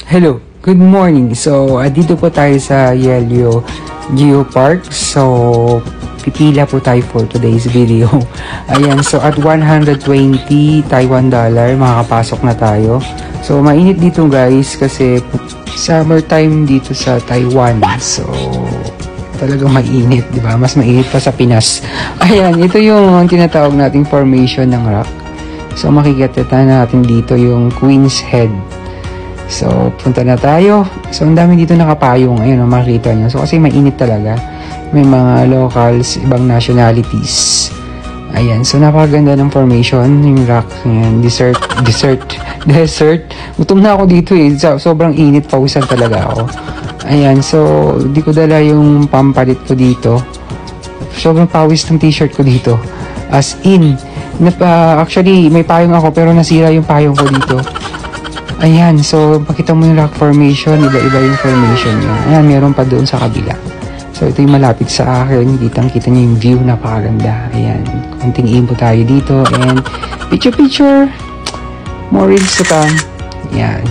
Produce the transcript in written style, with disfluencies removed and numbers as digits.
Hello, good morning. So, dito po tayo sa Yelio Geopark. So, pipila po tayo for today's video. Ayan, so at 120 Taiwan dollar, makakapasok na tayo. So, mainit dito guys kasi summertime dito sa Taiwan. So, talagang mainit, di ba? Mas mainit pa sa Pinas. Ayan, ito yung tinatawag nating formation ng rock. So, makikita natin dito yung Queen's Head. So, punta na tayo. So, ang dami dito nakapayong. Ayun, makikita nyo. So, kasi mainit talaga. May mga locals, ibang nationalities. Ayan. So, napakaganda ng formation. Yung rock. Ayan. Desert. Gutom na ako dito eh. Sobrang init. Pawisan talaga ako. Ayan. So, di ko dala yung pampalit ko dito. Sobrang pawis ng t-shirt ko dito. As in. Actually, may payong ako pero nasira yung payong ko dito. Ayan, so pakita mo yung rock formation, iba-iba yung formation niya. Ayan, meron pa doon sa kabila. So ito yung malapit sa akin, kitang-kita niyo yung view, napakaganda. Ayan, konting info tayo dito and picture, more reels to come. Ayan.